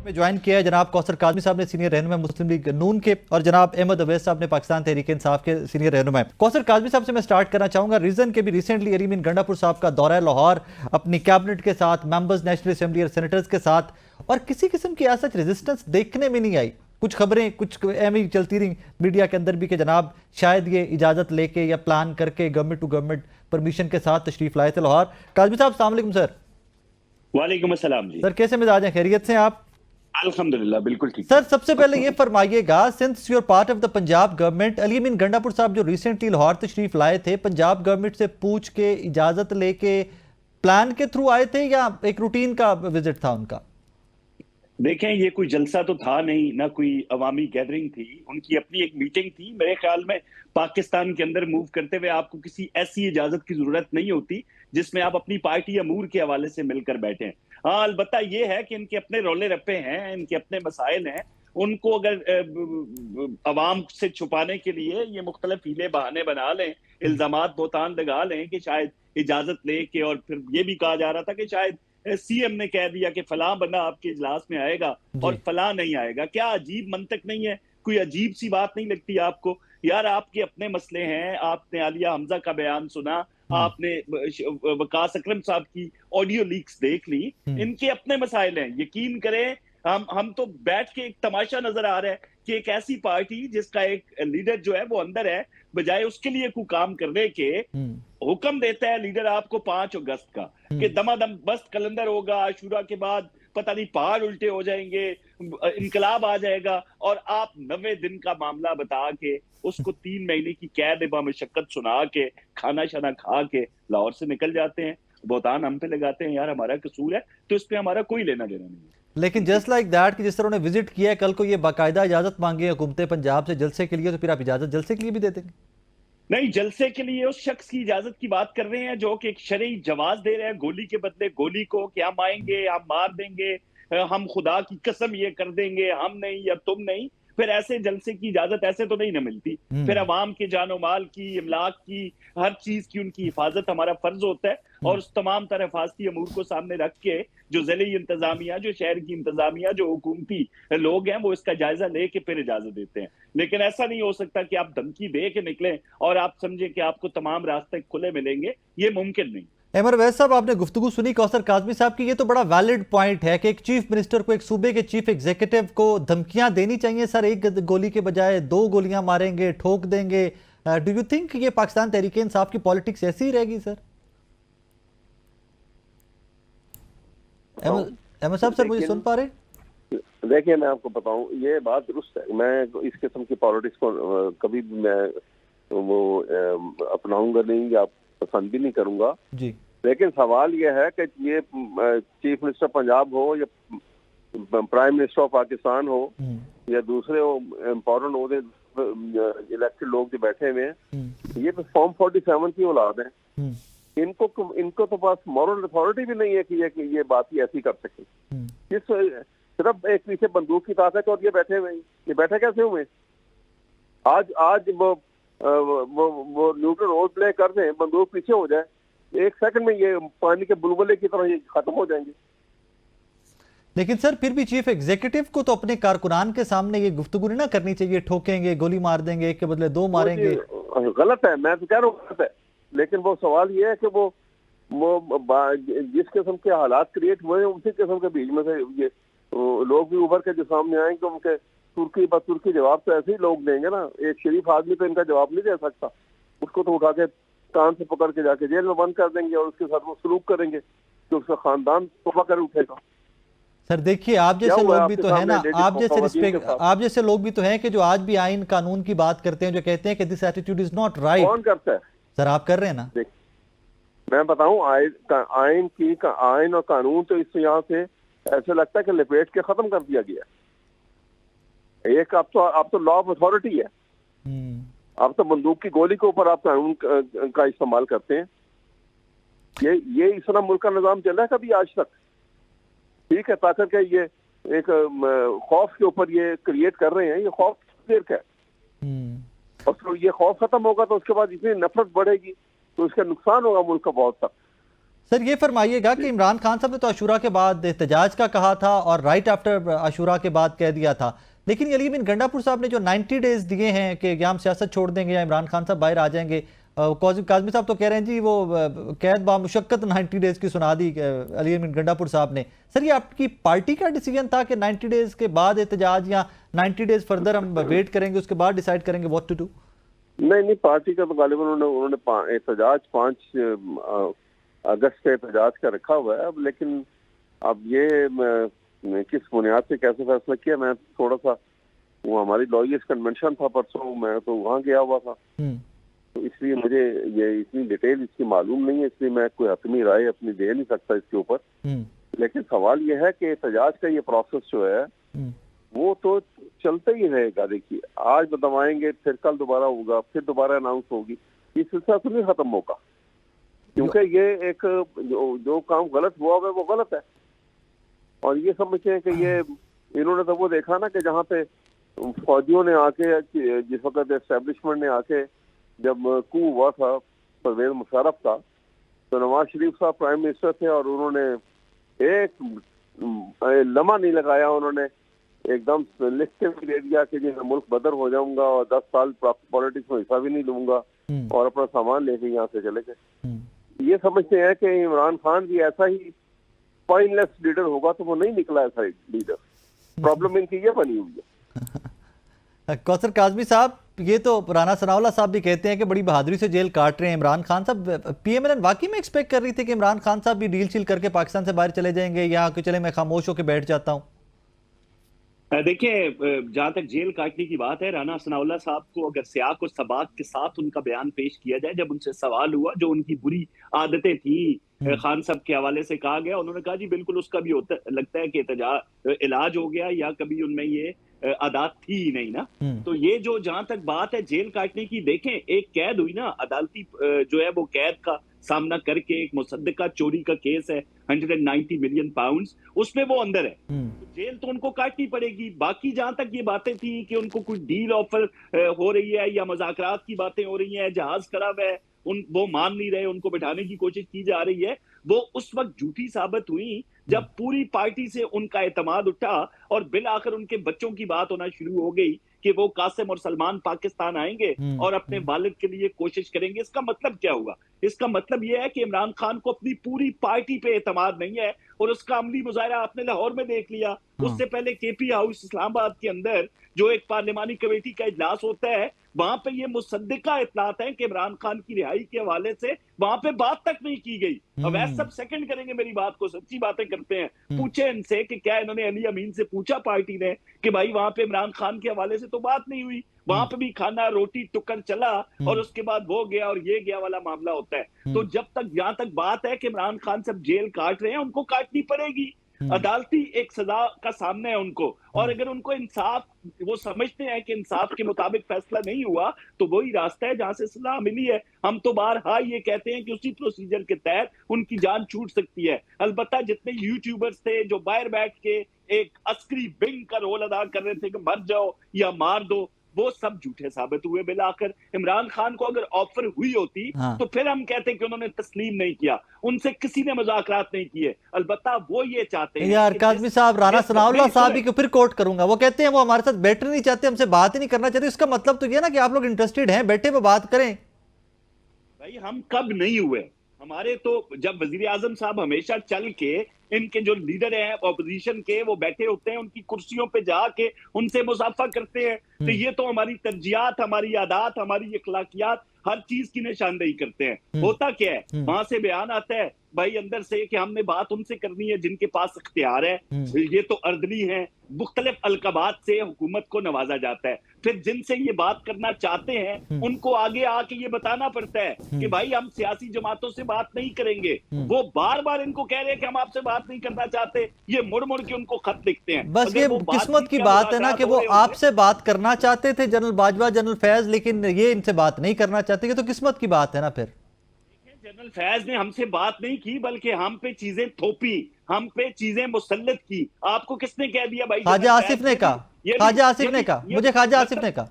में ज्वाइन किया है जनाब कौसर काजमी साहब ने, सीनियर रहनुमा मुस्लिम लीग नून के, और जनाब अहमद अवैस साहब ने पाकिस्तान तहरीक इंसाफ के सीनियर रहनुमा। कौसर काजमी साहब से मैं स्टार्ट करना चाहूंगा, रीजन के भी रिसेंटली अरीमीन गंडापुर साहब का दौरा है लाहौर अपनी कैबिनेट के साथ, मेंबर्स नेशनल असेंबली और सेनेटर्स के साथ, और किसी किस्म की ऐसा रेजिस्टेंस देखने में नहीं आई। कुछ खबरें कुछ एम चलती रही मीडिया के अंदर भी कि जनाब शायद ये इजाजत लेके या प्लान करके गवर्नमेंट टू गवर्नमेंट परमिशन के साथ तशरीफ लाए थे लाहौर। काजमी साहब अस्सलाम वालेकुम सर। वालेकुम अस्सलाम जी। सर कैसे मिजाज हैं, खैरियत से आप? अल्हम्दुलिल्लाह बिल्कुल ठीक। सर सबसे पहले ये फरमाइएगा, since you are part of the Punjab government, Ali Amin Gandapur साहब जो रिसेंटली लाहौर तशरीफ लाए थे, पंजाब गवर्नमेंट से पूछ के इजाजत लेके प्लान के थ्रू आए थे या एक रूटीन का विजिट था उनका? देखें, ये कोई जलसा तो था नहीं, ना कोई अवामी गैदरिंग थी, उनकी अपनी एक मीटिंग थी। मेरे ख्याल में पाकिस्तान के अंदर मूव करते हुए आपको किसी ऐसी इजाजत की जरूरत नहीं होती जिसमें आप अपनी पार्टी या अमूर के हवाले से मिलकर बैठे हैं। हाँ, अलबत्ता ये है कि इनके अपने रोले रप्पे हैं, इनके अपने मसाइल हैं, उनको अगर अवाम से छुपाने के लिए ये मुख्तलिफ हीले बहाने बना लें, इल्जामात बोतान लगा लें कि शायद इजाजत ले के, और फिर ये भी कहा जा रहा था कि शायद सीएम ने कह दिया कि फलां बंदा आपके इजलास में आएगा और फलां नहीं आएगा। क्या अजीब मंतक नहीं है? कोई अजीब सी बात नहीं लगती आपको? यार, आपके अपने मसले हैं। आपने आलिया हमजा का बयान सुना, आपने वकास अकरम साहब की ऑडियो लीक्स देख ली, इनके अपने मसाइल हैं। यकीन करें, हम तो बैठ के एक तमाशा नजर आ रहा है कि एक ऐसी पार्टी जिसका एक लीडर जो है वो अंदर है, बजाय उसके लिए कोई काम करने के हुक्म देता है लीडर आपको 5 अगस्त का कि दमादम बस्त कलंदर होगा, आशूरा के बाद पता नहीं पहाड़ उल्टे हो जाएंगे, इनकलाब आ जाएगा, और आप 90 दिन का मामला बता के उसको 3 महीने की कैद बामशक्कत सुना के खाना शाना खा के लाहौर से निकल जाते हैं। बोतान हम पे लगाते हैं। यार, हमारा कसूर है तो इस पे हमारा कोई लेना देना नहीं है। लेकिन जस्ट लाइक दैट कि जिस तरह उन्होंने विजिट किया है, कल को ये बाकायदा इजाजत मांगी है हुकूमत पंजाब से जलसे के लिए, तो फिर आप इजाजत जलसे के लिए भी दे देंगे? नहीं, जलसे के लिए उस शख्स की इजाजत की बात कर रहे हैं जो कि एक शरई जवाज दे रहे हैं गोली के बदले गोली को, कि हम आएंगे, हम मार देंगे, हम खुदा की कसम ये कर देंगे, हम नहीं या तुम नहीं। फिर ऐसे जलसे की इजाजत ऐसे तो नहीं ना मिलती। फिर अवाम के जानो माल की, इमलाक की, हर चीज की उनकी हिफाजत हमारा फर्ज होता है, और उस तमाम तरह हिफाजती अमूर को सामने रख के जो ज़िली इंतजामिया, जो शहर की इंतजामिया, जो हुकूमती लोग हैं, वो इसका जायजा लेके फिर इजाजत देते हैं। लेकिन ऐसा नहीं हो सकता कि आप धमकी दे के निकलें और आप समझें कि आपको तमाम रास्ते खुले मिलेंगे। ये मुमकिन नहीं। अहमद अवैस साहब, आपने गुफ्तगू सुनी कौसर काजमी साहब की, ये तो बड़ा वैलिड पॉइंट है कि एक चीफ मिनिस्टर को, एक सूबे के चीफ एग्जीक्यूटिव को धमकियां देनी चाहिए। सर, एक गोली के बजाय 2 गोलियां मारेंगे, ठोक देंगे। डू यू थिंक ये पाकिस्तान तहरीक इंसाफ की पॉलिटिक्स ऐसी ही रहेगी सर? अहमद साहब, सर मुझे सुन पा रहे? देखिए, मैं आपको बताऊं, ये बात दुरुस्त है। मैं इस किस्म की पॉलिटिक्स को कभी भी मैं वो अपनाऊंगा नहीं या पसंद भी नहीं करूंगा जी। लेकिन सवाल यह है कि ये चीफ मिनिस्टर पंजाब हो या प्राइम मिनिस्टर ऑफ पाकिस्तान हो या दूसरे इम्पोर्टेंट होते इलेक्टेड लोग जो बैठे हुए हैं, ये तो फॉर्म 47 की औलाद है। इनको तो पास मॉरल अथॉरिटी भी नहीं है कि ये बात ही ऐसी कर सके। सिर्फ एक पीछे बंदूक की ताकत और ये बैठे हुए, ये बैठे कैसे हुए? आज वो न्यूट्रल रोल प्ले कर दें, बंदूक पीछे हो जाए, 1 सेकंड में ये पानी के बुलबुले की तरह ये खत्म हो जाएंगे। लेकिन सर फिर भी चीफ एग्जीक्यूटिव को तो अपने कारकुनान के सामने ये गुफ्तगू नहीं ना करनी चाहिए, ठोकेंगे, गोली मार देंगे, एक के बदले 2 मारेंगे। गलत है, मैं तो कह रहा हूँ गलत है। लेकिन वो सवाल ये है कि वो जिस किस्म के हालात क्रिएट हुए हैं, उसी किस्म के बीच में से ये लोग भी उभर के जो सामने आएंगे, उनके तुर्की जवाब तो ऐसे ही लोग देंगे ना। एक शरीफ आदमी तो इनका जवाब नहीं दे सकता। उसको तो उठा के कान से पकड़ के जाके जेल में बंद कर देंगे और उसके साथ वो सलूक करेंगे कि उसका खानदान तोबा कर उठेगा। सर देखिए, आप जैसे लोग भी तो है ना, आप जैसे लोग भी तो हैं कि जो आज भी आइन कानून की बात करते हैं, जो कहते हैं कि this attitude is not right. कौन करता है? सर आप कर रहे हैं ना। मैं बताऊं, आइन और कानून तो इस यहाँ से ऐसे लगता है कि लपेट के खत्म कर दिया गया। एक अब तो लॉ ऑफ अथॉरिटी है। अब तो बंदूक की गोली के ऊपर आप कानून का इस्तेमाल करते हैं। ये इस तरह मुल्क का निजाम चला है कभी आज तक? ठीक है, ताकत के ये एक खौफ के ऊपर ये क्रिएट कर रहे हैं। ये खौफ देर का है, और तो ये खौफ खत्म होगा तो उसके बाद इतनी नफरत बढ़ेगी तो इसका नुकसान होगा मुल्क का बहुत तक। सर ये फरमाइएगा कि इमरान खान साहब ने तो आशूरा के बाद एहतजाज का कहा था और राइट आफ्टर आशूरा के बाद कह दिया था, लेकिन अली अमीन गंडापुर साहब ने जो 90 डेज दिए हैं कि या हम सियासत छोड़ देंगे या इमरान खान साहब बाहर आ जाएंगे, काज़मी साहब तो कह रहे हैं जी वो कैद बामुशक्कत 90 डेज की सुना दी अली अमीन गंडापुर साहब ने। सर ये आपकी पार्टी का डिसीजन था कि 90 डेज के बाद एहतजाज या 90 डेज फर्दर हम वेट करेंगे उसके बाद डिसाइड करेंगे व्हाट टू डू? नहीं, पार्टी का तो गालिबन उन्होंने एहतजाज 5 अगस्त से एहतजाज का रखा हुआ है। अब लेकिन अब ये किस बुनियाद से कैसे फैसला किया, मैं थोड़ा सा वो हमारी लॉयर्स कन्वेंशन था परसों, मैं तो वहाँ गया हुआ था, तो इसलिए मुझे ये इतनी डिटेल इसकी मालूम नहीं है, इसलिए मैं कोई हतमी राय अपनी दे नहीं सकता इसके ऊपर। लेकिन सवाल ये है कि एहतजाज का ये प्रोसेस जो है वो तो चलता ही रहेगा। देखिए आज बताएंगे, फिर कल दोबारा होगा, फिर दोबारा अनाउंस होगी, ये सिलसिला तो नहीं खत्म होगा, क्योंकि ये एक जो काम गलत हुआ है वो गलत है। और ये समझते हैं कि ये इन्होंने तो वो देखा ना कि जहाँ पे फौजियों ने आके, जिस वक्त एस्टेब्लिशमेंट ने आके जब कू हुआ था परवेज मुशर्रफ का, तो नवाज शरीफ साहब प्राइम मिनिस्टर थे और उन्होंने एक लम्हा नहीं लगाया, उन्होंने एकदम लिख के भी दे दिया कि मैं मुल्क बदर हो जाऊंगा और 10 साल पॉलिटिक्स में हिस्सा भी नहीं लूंगा और अपना सामान लेके यहाँ से चले गए। ये समझते हैं कि इमरान खान भी ऐसा ही स्पाइनलेस लीडर होगा, तो वो नहीं निकला ऐसा लीडर। प्रॉब्लम इनकी ये बनी हुई है। कौसर काज़मी साहब, ये तो राना सनाउल्लाह साहब भी कहते हैं कि बड़ी बहादुरी से जेल काट रहे हैं इमरान खान साहब। पीएमएल वाकई में एक्सपेक्ट कर रही थी कि इमरान खान साहब भी डील शील करके पाकिस्तान से बाहर चले जाएंगे, या कि चले मैं खामोश होकर बैठ जाता हूँ? देखिए, जहां तक जेल काटने की बात है, राना सनाउल्लाह साहब को अगर सियाक और सबाक के साथ उनका बयान पेश किया जाए, जब उनसे सवाल हुआ जो उनकी बुरी आदतें थी खान साहब के हवाले से कहा गया, उन्होंने कहा जी बिल्कुल उसका भी होता लगता है कि इलाज हो गया या कभी उनमें ये आदत थी ही नहीं ना। तो ये जो जहां तक बात है जेल काटने की, देखें एक कैद हुई ना अदालती जो है वो कैद का सामना करके, एक मुसद्दका चोरी का केस है 190 मिलियन पाउंड्स, उसमें वो अंदर है, तो जेल तो उनको काटनी पड़ेगी। बाकी जहां तक ये बातें थी कि उनको कुछ डील ऑफर हो रही है या मुज़ाकरात की बातें हो रही हैं, जहाज खराब है, वो मान नहीं रहे, उनको बिठाने की कोशिश की जा रही है, वो उस वक्त झूठी साबित हुई जब पूरी पार्टी से उनका एतमाद उठा और बिल आखिर उनके बच्चों की बात होना शुरू हो गई कि वो कासिम और सलमान पाकिस्तान आएंगे और अपने वालिद के लिए कोशिश करेंगे। इसका मतलब क्या हुआ? इसका मतलब यह है कि इमरान खान को अपनी पूरी पार्टी पे एतमाद नहीं है, और उसका अमली मुजाहरा आपने लाहौर में देख लिया। उससे पहले केपी हाउस इस्लामाबाद के अंदर जो एक पार्लिमानी कमेटी का इजलास होता है, वहां पे ये मुसद्दिका इतलात है कि इमरान खान की रिहाई के हवाले से वहां पे बात तक नहीं की गई। अब ऐसा सब सेकंड करेंगे मेरी बात को, सच्ची बातें करते हैं। पूछे इनसे कि क्या इन्होंने अली अमीन से पूछा पार्टी ने कि भाई वहां पे इमरान खान के हवाले से तो बात नहीं हुई, वहां पे भी खाना रोटी टुक्कर चला और उसके बाद वो गया और ये गया वाला मामला होता है। तो जब तक जहां तक बात है कि इमरान खान सब जेल काट रहे हैं, उनको काटनी पड़ेगी, अदालती एक सजा का सामने है उनको। और अगर उनको इंसाफ, वो समझते हैं कि इंसाफ के मुताबिक फैसला नहीं हुआ, तो वही रास्ता है जहां से सजा मिली है। हम तो बारहा ये कहते हैं कि उसी प्रोसीजर के तहत उनकी जान छूट सकती है। अलबत्ता जितने यूट्यूबर्स थे जो बाहर बैठ के एक अस्करी बिंग का रोल अदा कर रहे थे कि मर जाओ या मार दो, वो सब झूठे साबित हुए। बिलाकर इमरान खान को अगर ऑफर हुई होती तो फिर हम कहते हैं कि उन्होंने तस्लीम नहीं किया, उनसे किसी ने मुज़ाकरात नहीं किए। अलबत्ता वो ये चाहते हैं यार काज़मी साहब, राना सनाउल्लाह साहब ही को फिर कोट करूंगा, वो कहते हैं वो हमारे साथ बैठना नहीं चाहते, हमसे बात ही नहीं करना चाहते। इसका मतलब तो ये ना कि आप लोग इंटरेस्टेड हैं, बैठे पे बात करें। भाई हम कब नहीं हुए? हमारे तो जब वजीर आजम साहब हमेशा चल के, इनके जो लीडर हैं ऑपोजिशन के, वो बैठे होते हैं उनकी कुर्सियों पे जाके उनसे मुसाफा करते हैं, तो ये तो हमारी तरजीहात, हमारी आदात, हमारी अखलाकियात, हर चीज की निशानदेही करते हैं। होता क्या है, वहां से बयान आता है भाई अंदर से कि हमने बात उनसे करनी है जिनके पास इख्तियार है, ये तो अर्दली हैं, मुख्तलिफ अलकबात से हुकूमत को नवाजा जाता है। फिर जिनसे ये बात करना चाहते हैं उनको आगे आके ये बताना पड़ता है कि भाई हम सियासी जमातों से बात नहीं करेंगे। वो बार बार इनको कह रहे हैं कि हम आपसे बात नहीं करना चाहते, ये मुड़ मुड़ के उनको खत लिखते हैं। बस ये किस्मत की बात है ना कि वो आपसे बात करना चाहते थे जनरल बाजवा, जनरल फैज, लेकिन ये इनसे बात नहीं करना चाहते। ये तो किस्मत की बात है ना। फिर जनरल फैज ने हमसे बात नहीं की, बल्कि हम पे चीजें थोपी, हम पे चीजें मुसल्लत की। आपको किसने कह दिया भाई? ख्वाजा आसिफ ने कहा, ख्वाजा आसिफ ने कहा, मुझे ख्वाजा आसिफ ने कहा।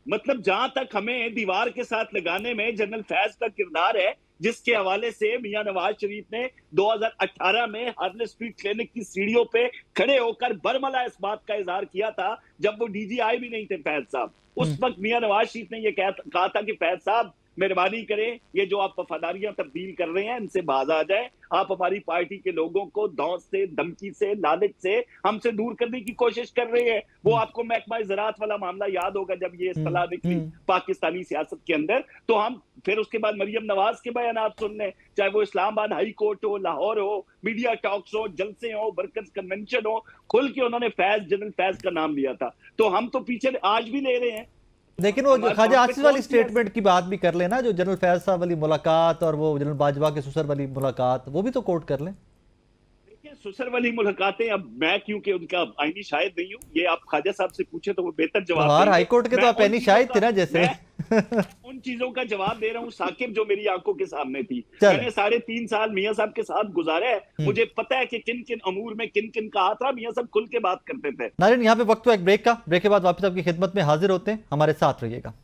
मतलब जहां तक हमें दीवार के साथ लगाने में जनरल फैज का किरदार है, जिसके हवाले से मियां नवाज शरीफ ने 2018 में हार्ले स्ट्रीट क्लिनिक की सीढ़ियों पे खड़े होकर बरमला इस बात का इजहार किया था जब वो डीजीआई भी नहीं थे फैज साहब। उस वक्त मियां नवाज शरीफ ने ये कहा था कि फैज साहब मेहरबानी करें, ये जो आप वफादारियां तब्दील कर रहे हैं इनसे बाज आ जाए, आप हमारी पार्टी के लोगों को धौंस से, धमकी से, लालच से हमसे दूर करने की कोशिश कर रहे हैं। वो आपको महकमा ज़राअत वाला मामला याद होगा जब ये इस्तलाह निकली पाकिस्तानी सियासत के अंदर, तो हम फिर उसके बाद मरियम नवाज के बयान आप सुन लें, चाहे वो इस्लामाबाद हाई कोर्ट हो, लाहौर हो, मीडिया टॉक्स हो, जलसे हो, वर्कर्स कन्वेंशन हो, खुल के उन्होंने फैज, जनरल फैज का नाम लिया था। तो हम तो पीछे आज भी ले रहे हैं। लेकिन वो ख्वाजा आसिफ वाली स्टेटमेंट की बात भी कर लेना, जो जनरल फैज साहब वाली मुलाकात और वो जनरल बाजवा के ससुर वाली मुलाकात, वो भी तो कोट कर लें। देखिए ससुर वाली मुलाकातें, अब मैं क्योंकि उनका आईनी शाहिद नहीं हूँ, ये आप ख्वाजा साहब से पूछे तो वो बेहतर जवाब देंगे। हाईकोर्ट के तो आप आईनी शाहिद थे ना जैसे। उन चीजों का जवाब दे रहा हूँ साकिब, जो मेरी आंखों के सामने थी। मैंने 3.5 साल मियां साहब के साथ गुजारे है, मुझे पता है कि किन किन अमूर में किन किन का हाथ रहा। मियां साहब खुल के बात करते थे। नाज़रीन, यहाँ पे वक्त तो एक ब्रेक का, ब्रेक के बाद वापस आपकी खिदमत में हाजिर होते हैं, हमारे साथ रहिएगा।